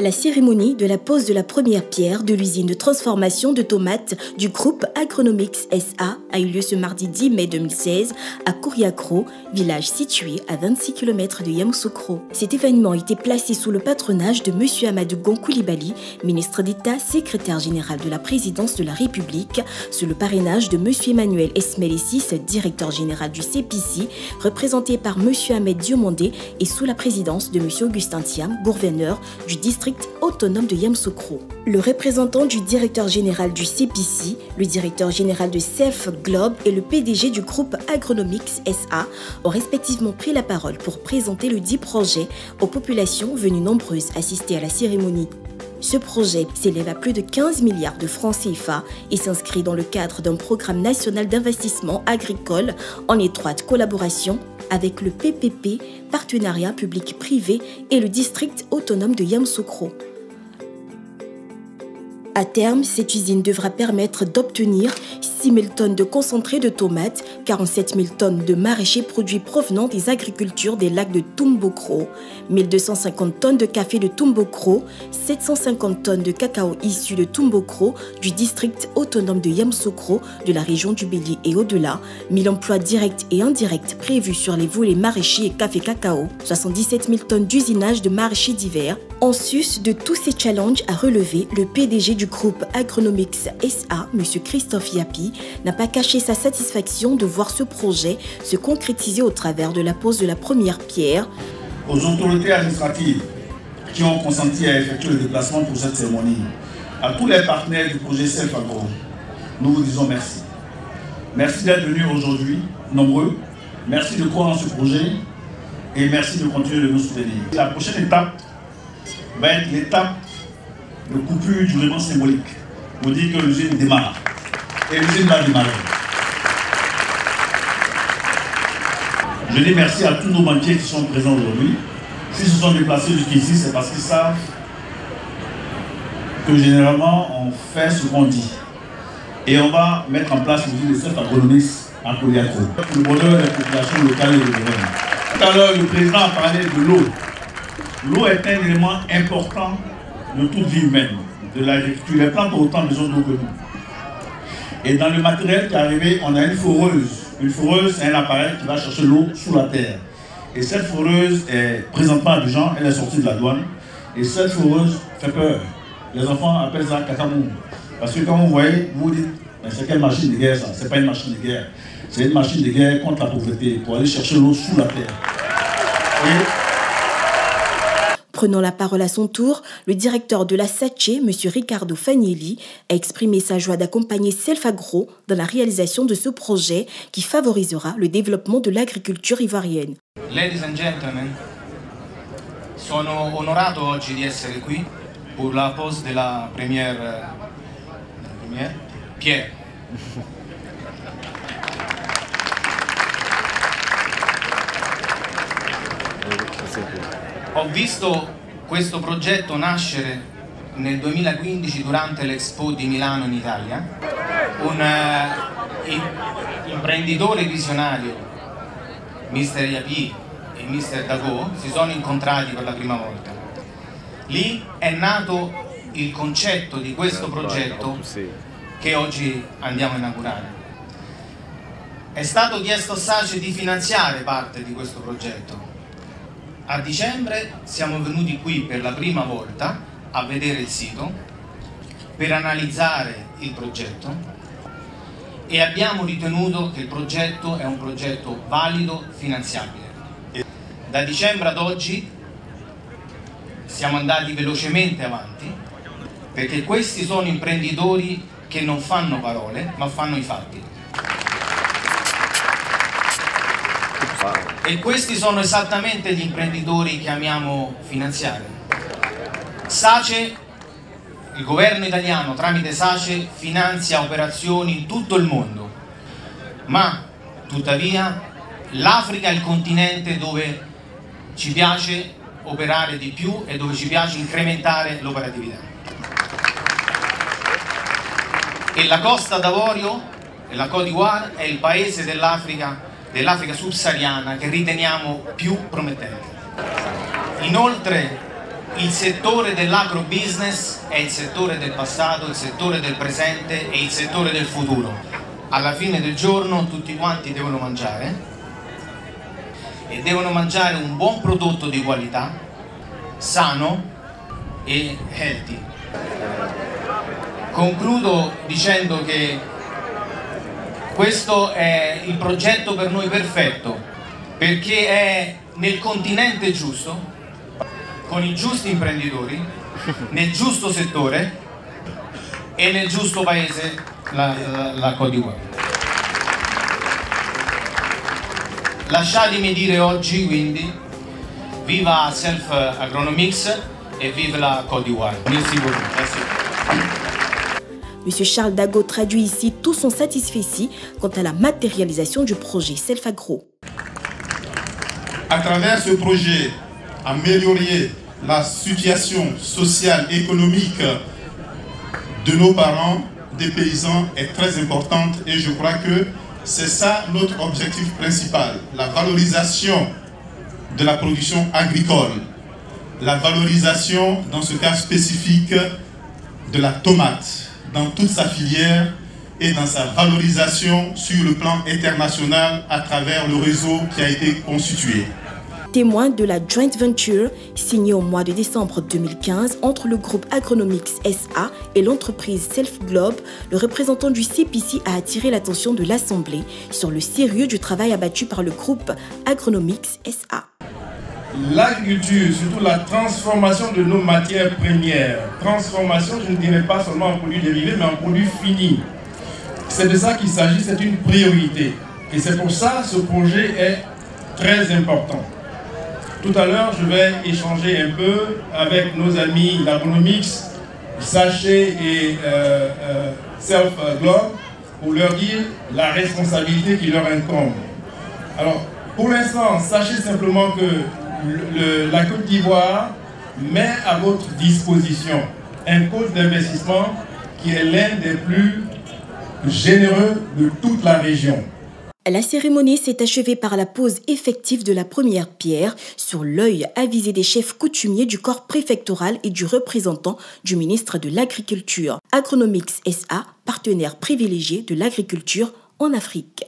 La cérémonie de la pose de la première pierre de l'usine de transformation de tomates du groupe Agronomics SA a eu lieu ce mardi 10 mai 2016 à Kouriakro, village situé à 26 km de Yamoussoukro. Cet événement a été placé sous le patronage de M. Amadou Gon Coulibaly, ministre d'État, secrétaire général de la présidence de la République, sous le parrainage de M. Emmanuel Esmelessis, directeur général du CPC, représenté par M. Ahmed Diomandé et sous la présidence de M. Augustin Thiam, gouverneur du district autonome de Yamoussoukro. Le représentant du directeur général du CPC, le directeur général de CEF Globe et le PDG du groupe Agronomics SA ont respectivement pris la parole pour présenter le dit projet aux populations venues nombreuses assister à la cérémonie. Ce projet s'élève à plus de 15 milliards de francs CFA et s'inscrit dans le cadre d'un programme national d'investissement agricole en étroite collaboration avec le PPP, partenariat public-privé et le district autonome de Yamoussoukro. À terme, cette usine devra permettre d'obtenir 6 000 tonnes de concentré de tomates, 47 000 tonnes de maraîchers produits provenant des agricultures des lacs de Toumbokro, 1 250 tonnes de café de Toumbokro, 750 tonnes de cacao issu de Toumbokro, du district autonome de Yamoussoukro, de la région du Bélier et au-delà, 1 000 emplois directs et indirects prévus sur les volets maraîchers et café-cacao, 77 000 tonnes d'usinage de maraîchers divers. En sus de tous ces challenges à relever, le PDG du groupe Agronomics SA, M. Christophe Yapi, n'a pas caché sa satisfaction de voir ce projet se concrétiser au travers de la pose de la première pierre. Aux autorités administratives qui ont consenti à effectuer le déplacement pour cette cérémonie, à tous les partenaires du projet CEF Agro, nous vous disons merci. Merci d'être venus aujourd'hui, nombreux. Merci de croire en ce projet et merci de continuer de nous soutenir. La prochaine étape va être l'étape de coupure du ruban symbolique pour dire que l'usine démarre. Et l'usine va démarrer. Je dis merci à tous nos banquiers qui sont présents aujourd'hui. S'ils se sont déplacés jusqu'ici, c'est parce qu'ils savent que généralement on fait ce qu'on dit. Et on va mettre en place l'usine de CEF Agronomics à Kouriakro. Pour le bonheur des populations locales et des gouvernements. Tout à l'heure, le président a parlé de l'eau. L'eau est un élément important de toute vie humaine, de l'agriculture. Les plantes ont autant besoin d'eau que nous. Et dans le matériel qui est arrivé, on a une foreuse. Une foreuse, c'est un appareil qui va chercher l'eau sous la terre. Et cette foreuse est présentement à Abidjan, elle est sortie de la douane. Et cette foreuse fait peur. Les enfants appellent ça kakamou. Parce que quand vous voyez, vous vous dites, c'est quelle machine de guerre ça? C'est pas une machine de guerre. C'est une machine de guerre contre la pauvreté, pour aller chercher l'eau sous la terre. Prenant la parole à son tour, le directeur de la SACE, M. Ricardo Fagnelli, a exprimé sa joie d'accompagner CEF Agro dans la réalisation de ce projet qui favorisera le développement de l'agriculture ivoirienne. Ladies and gentlemen, sono onorato oggi di essere qui per la pose della première pierre. Ho visto questo progetto nascere nel 2015 durante l'Expo di Milano in Italia. Un imprenditore visionario, Mr. Yapi e Mr. Dago, si sono incontrati per la prima volta. Lì è nato il concetto di questo progetto che oggi andiamo a inaugurare. È stato chiesto a SACE di finanziare parte di questo progetto. A dicembre siamo venuti qui per la prima volta a vedere il sito, per analizzare il progetto e abbiamo ritenuto che il progetto è un progetto valido, finanziabile. Da dicembre ad oggi siamo andati velocemente avanti perché questi sono imprenditori che non fanno parole ma fanno i fatti. E questi sono esattamente gli imprenditori che amiamo finanziare. SACE, il governo italiano tramite SACE finanzia operazioni in tutto il mondo, ma tuttavia l'Africa è il continente dove ci piace operare di più e dove ci piace incrementare l'operatività. E la Costa d'Avorio e la Côte d'Ivoire è il paese dell'Africa subsahariana che riteniamo più promettente. Inoltre il settore dell'agrobusiness è il settore del passato, il settore del presente e il settore del futuro. Alla fine del giorno tutti quanti devono mangiare e devono mangiare un buon prodotto di qualità, sano e healthy. Concludo dicendo che questo è il progetto per noi perfetto, perché è nel continente giusto, con i giusti imprenditori, nel giusto settore e nel giusto paese, la Côte d'Ivoire. Lasciatemi dire oggi quindi viva Self Agronomics et vive la Côte d'Ivoire. Merci beaucoup. Merci. M. Charles Dago traduit ici tout son satisfecit quant à la matérialisation du projet Self Agro. À travers ce projet, améliorer la situation sociale et économique de nos parents, des paysans, est très importante et je crois que c'est ça notre objectif principal, la valorisation de la production agricole, la valorisation dans ce cas spécifique de la tomate dans toute sa filière et dans sa valorisation sur le plan international à travers le réseau qui a été constitué. Témoin de la joint venture signée au mois de décembre 2015 entre le groupe Agronomics SA et l'entreprise Self Globe, le représentant du CPC a attiré l'attention de l'Assemblée sur le sérieux du travail abattu par le groupe Agronomics SA. L'agriculture, surtout la transformation de nos matières premières, transformation, je ne dirais pas seulement en produits dérivés, mais en produits finis. C'est de ça qu'il s'agit, c'est une priorité. Et c'est pour ça que ce projet est très important. Tout à l'heure, je vais échanger un peu avec nos amis d'Agronomics, Sachet et Self Globe pour leur dire la responsabilité qui leur incombe. Alors, pour l'instant, sachez simplement que la Côte d'Ivoire met à votre disposition un pôle d'investissement qui est l'un des plus généreux de toute la région. La cérémonie s'est achevée par la pose effective de la première pierre sur l'œil avisé des chefs coutumiers du corps préfectoral et du représentant du ministre de l'Agriculture. Agronomics SA, partenaire privilégié de l'agriculture en Afrique.